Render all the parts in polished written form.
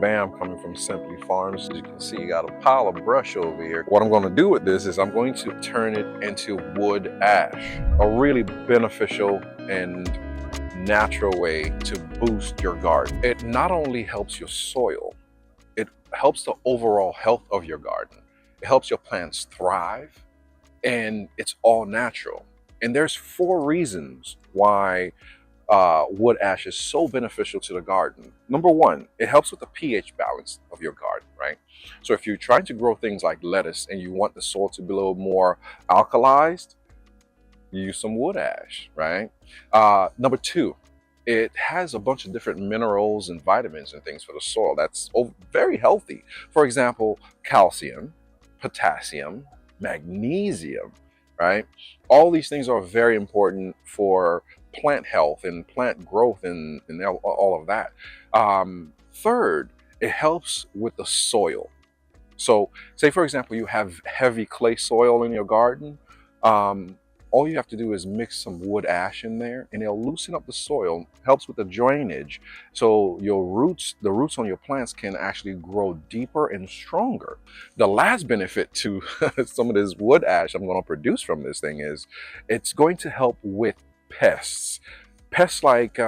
Bam coming from Simply Farms. As you can see, you got a pile of brush over here. What I'm going to do with this is I'm going to turn it into wood ash, a really beneficial and natural way to boost your garden. It not only helps your soil, it helps the overall health of your garden. It helps your plants thrive, and it's all natural. And there's 4 reasons why wood ash is so beneficial to the garden. Number 1, it helps with the pH balance of your garden, right? So if you're trying to grow things like lettuce and you want the soil to be a little more alkalized, you use some wood ash, right? Number 2, it has a bunch of different minerals and vitamins and things for the soil that's very healthy. For example, calcium, potassium, magnesium, right? All these things are very important for plant health and plant growth and all of that. Third, it helps with the soil. So say, for example, you have heavy clay soil in your garden. All you have to do is mix some wood ash in there and it'll loosen up the soil, helps with the drainage. So the roots on your plants can actually grow deeper and stronger. The last benefit to some of this wood ash I'm going to produce from this thing is it's going to help with pests. Pests like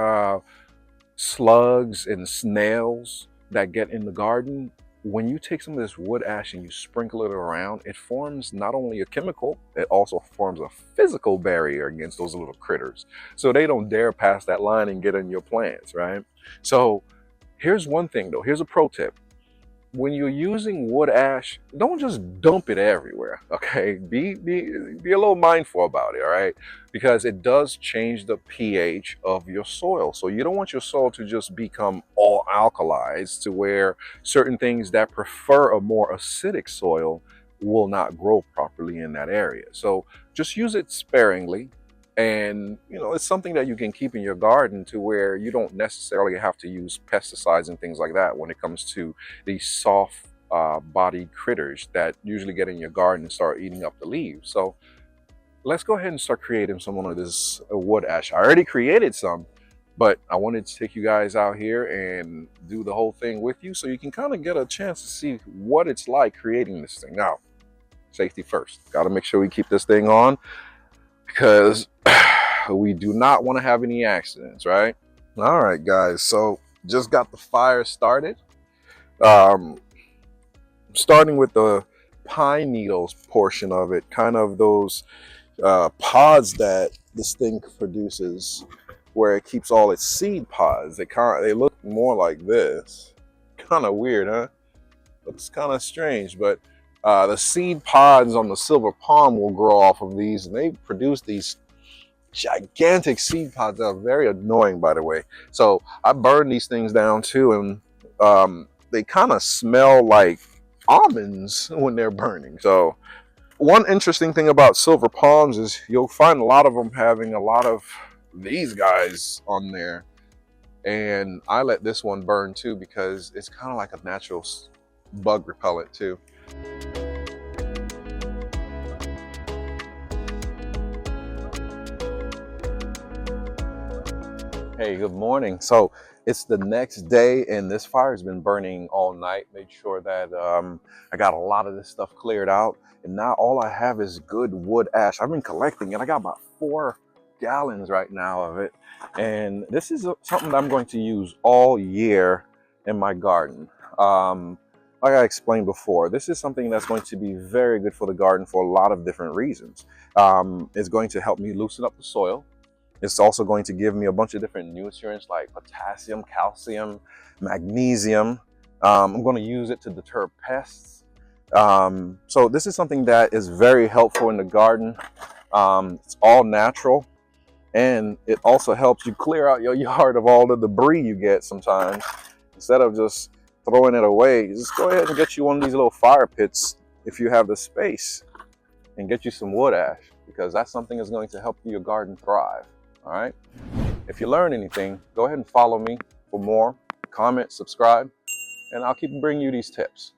slugs and snails that get in the garden. When you take some of this wood ash and you sprinkle it around, it forms not only a chemical, it also forms a physical barrier against those little critters. So they don't dare pass that line and get in your plants, right? So here's one thing though, here's a pro tip. When you're using wood ash, don't just dump it everywhere, okay? Be a little mindful about it, all right? Because it does change the pH of your soil. So you don't want your soil to just become all alkalized to where certain things that prefer a more acidic soil will not grow properly in that area. So just use it sparingly. And it's something that you can keep in your garden to where you don't necessarily have to use pesticides and things like that when it comes to these soft bodied critters that usually get in your garden and start eating up the leaves. So let's go ahead and start creating some of this wood ash. I already created some, but I wanted to take you guys out here and do the whole thing with you so you can kind of get a chance to see what it's like creating this thing. Now, safety first. Got to make sure we keep this thing on, because we do not want to have any accidents, right? All right, guys, so just got the fire started. Starting with the pine needles portion of it, kind of those pods that this thing produces, where it keeps all its seed pods. They look more like this. Kind of weird, huh? Looks kind of strange, but the seed pods on the silver palm will grow off of these, and they produce these gigantic seed pods that are very annoying, by the way. So I burn these things down too, and they kind of smell like almonds when they're burning. So one interesting thing about silver palms is you'll find a lot of them having a lot of these guys on there, and I let this one burn too because it's kind of like a natural bug repellent too. Hey, good morning. So it's the next day and this fire has been burning all night. Made sure that I got a lot of this stuff cleared out, and now all I have is good wood ash. I've been collecting it. I got about 4 gallons right now of it, and this is something that I'm going to use all year in my garden. Like I explained before, this is something that's going to be very good for the garden for a lot of different reasons. It's going to help me loosen up the soil. It's also going to give me a bunch of different nutrients like potassium, calcium, magnesium. I'm going to use it to deter pests. So this is something that is very helpful in the garden. It's all natural, and it also helps you clear out your yard of all the debris you get sometimes. Instead of just throwing it away, just go ahead and get you one of these little fire pits if you have the space, and get you some wood ash, because that's something that's going to help your garden thrive. All right. If you learn anything, go ahead and follow me for more. Comment, subscribe, and I'll keep bringing you these tips.